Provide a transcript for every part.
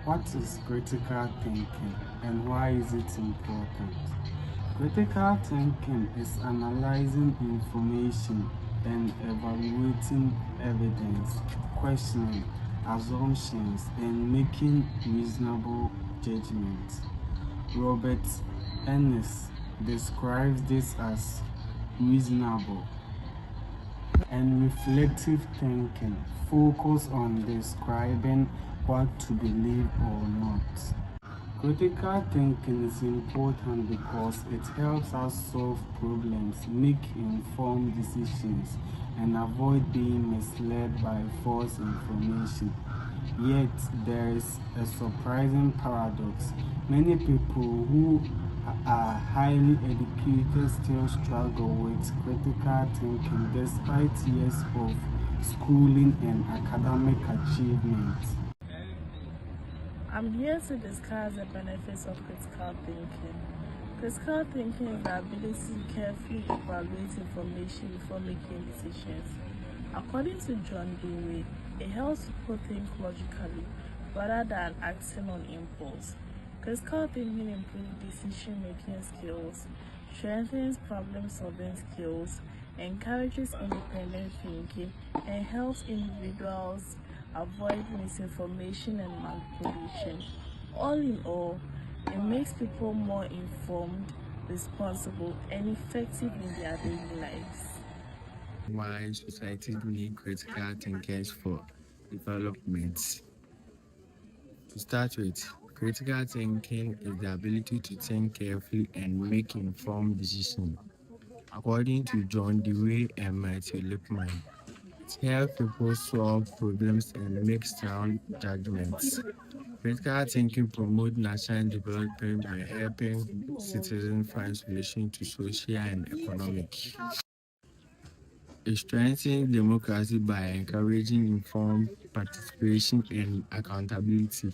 What is critical thinking and why is it important? Critical thinking is analyzing information and evaluating evidence, questioning assumptions, and making reasonable judgments. Robert Ennis describes this as reasonable and reflective thinking. Focus on describing what to believe or not. Critical thinking is important because it helps us solve problems, make informed decisions, and avoid being misled by false information. Yet, there is a surprising paradox. Many people who are highly educated still struggle with critical thinking despite years of schooling and academic achievement. I'm here to discuss the benefits of critical thinking. Critical thinking is the ability to carefully evaluate information before making decisions. According to John Dewey, it helps people think logically rather than acting on impulse. Critical thinking improves decision-making skills, strengthens problem-solving skills, encourages independent thinking, and helps individuals avoid misinformation and manipulation. All in all, it makes people more informed, responsible, and effective in their daily lives. Why societies need critical thinkers for development. To start with, critical thinking is the ability to think carefully and make informed decisions. According to John Dewey and Matthew Lipman, it helps people solve problems and make sound judgments. Critical thinking promotes national development by helping citizens find solutions to social and economic. It strengthens democracy by encouraging informed participation and accountability.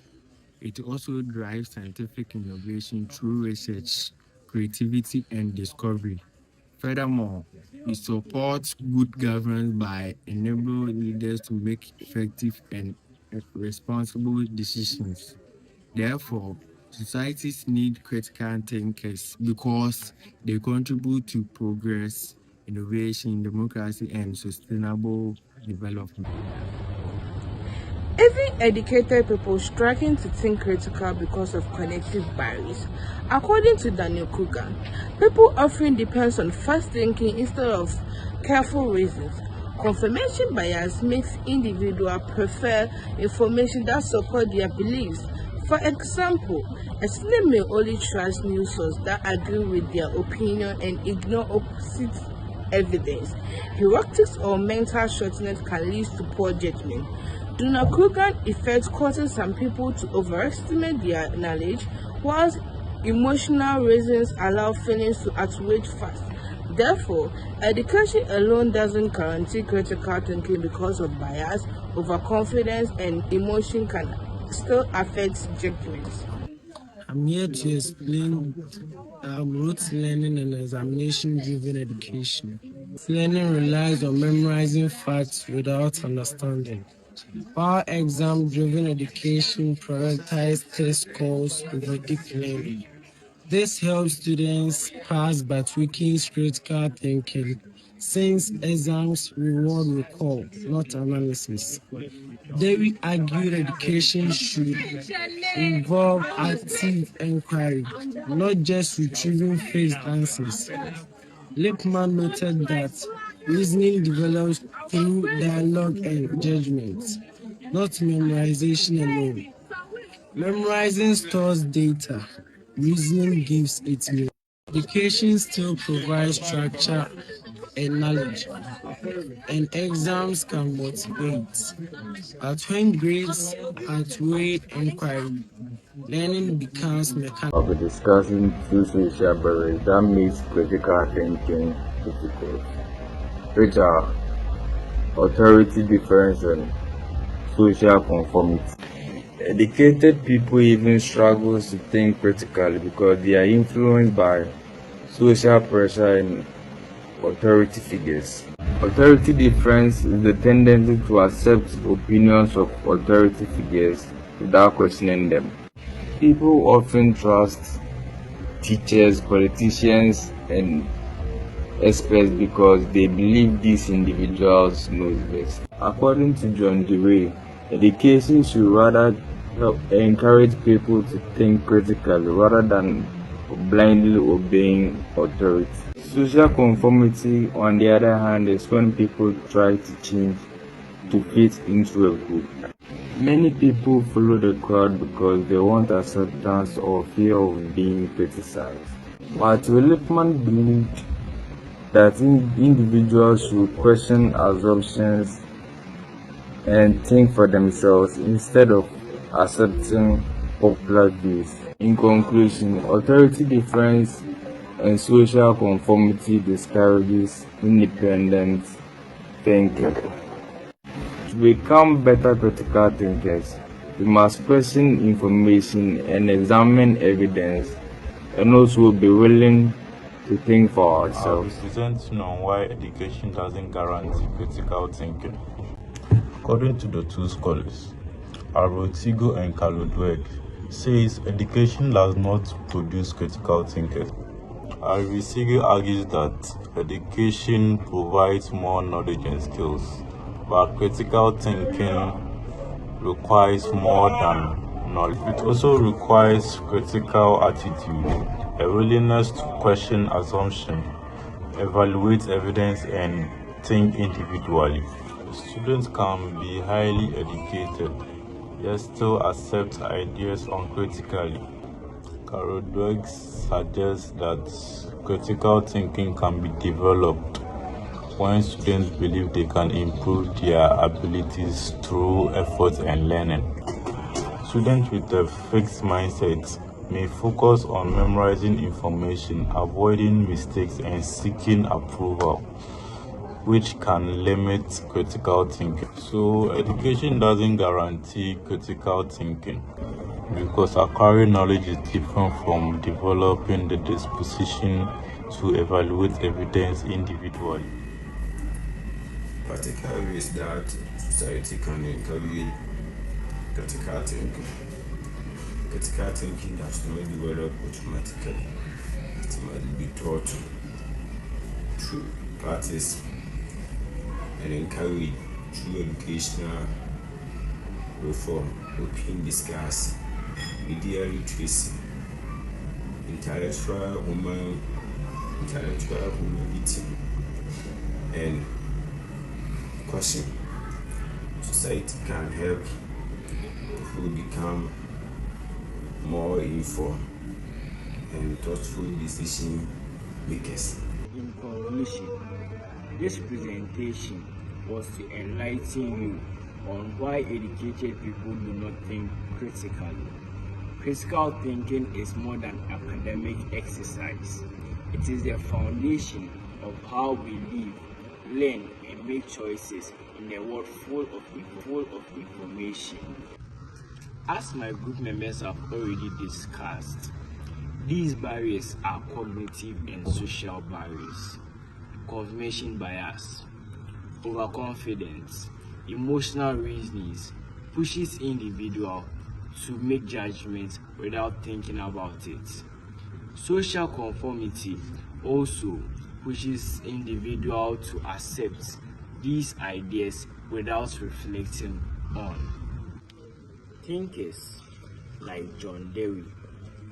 It also drives scientific innovation through research, creativity, and discovery. Furthermore, it supports good governance by enabling leaders to make effective and responsible decisions. Therefore, societies need critical thinkers because they contribute to progress, innovation, democracy, and sustainable development. Even educated people struggling to think critical because of cognitive barriers. According to Daniel Kruger, people often depend on fast thinking instead of careful reasons. Confirmation bias makes individuals prefer information that support their beliefs. For example, a student may only trust news sources that agree with their opinion and ignore opposite evidence. Heuristics or mental shortness can lead to poor judgment. Donald Kruger effect causes some people to overestimate their knowledge, whilst emotional reasons allow feelings to outweigh facts. Therefore, education alone doesn't guarantee critical thinking because of bias, overconfidence, and emotion can still affect judgments. I'm here to explain rote learning and examination-driven education. Learning relies on memorizing facts without understanding, while exam-driven education prioritizes test scores over deep learning. This helps students pass but weakens critical thinking, since exams reward recall, not analysis. Dewey argued education should involve active inquiry, not just retrieving fixed answers. Lippmann noted that reasoning develops through dialogue and judgment, not memorization alone. Memorizing stores data, reasoning gives it meaning. Education still provides structure and knowledge, and exams can motivate. But when grades outweigh inquiry, learning becomes mechanical. I'll be discussing two social barriers that makes critical thinking difficult, which are authority difference and social conformity. Educated people even struggle to think critically because they are influenced by social pressure and authority figures. Authority difference is the tendency to accept opinions of authority figures without questioning them. People often trust teachers, politicians, and experts because they believe these individuals know best. According to John Dewey, education should rather help encourage people to think critically rather than blindly obeying authority. Social conformity, on the other hand, is when people try to change to fit into a group. Many people follow the crowd because they want acceptance or fear of being criticized. But Lippmann believed that individuals should question assumptions and think for themselves instead of accepting popular views. In conclusion, authority difference and social conformity discourages independent thinking. To become better critical thinkers, we must question information and examine evidence, and also be willing to think for ourselves. I'll be presenting on why education doesn't guarantee critical thinking. According to the two scholars, Arotigo and Kalodweg, says education does not produce critical thinkers. Arotigo argues that education provides more knowledge and skills, but critical thinking requires more than knowledge. It also requires critical attitude, a willingness to question assumptions, evaluate evidence, and think individually. Students can be highly educated, yet still accept ideas uncritically. Carol Dweck suggests that critical thinking can be developed when students believe they can improve their abilities through effort and learning. Students with a fixed mindset may focus on memorizing information, avoiding mistakes, and seeking approval, which can limit critical thinking. So education doesn't guarantee critical thinking because acquiring knowledge is different from developing the disposition to evaluate evidence individually. Practical ways that society can encourage critical thinking. Critical thinking does not develop automatically. It must be taught through practice and encouraged through educational reform, open discuss, media literacy, intellectual humility, and question. Society can help people become more informed and thoughtful decision makers. In conclusion, this presentation was to enlighten you on why educated people do not think critically. Critical thinking is more than academic exercise. It is the foundation of how we live, learn, and make choices in a world full of information. As my group members have already discussed, these barriers are cognitive and social barriers. Confirmation bias, overconfidence, emotional reasonings pushes individuals to make judgments without thinking about it. Social conformity also pushes individuals to accept these ideas without reflecting on. Thinkers like John Dewey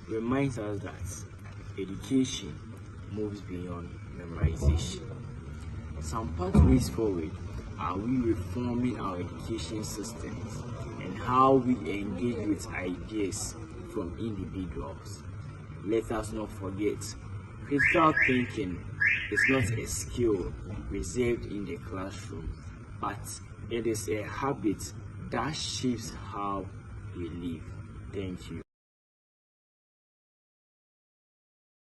reminds us that education moves beyond memorization. Some pathways forward are we reforming our education systems and how we engage with ideas from individuals. Let us not forget, critical thinking is not a skill reserved in the classroom, but it is a habit that shapes how we live. Thank you.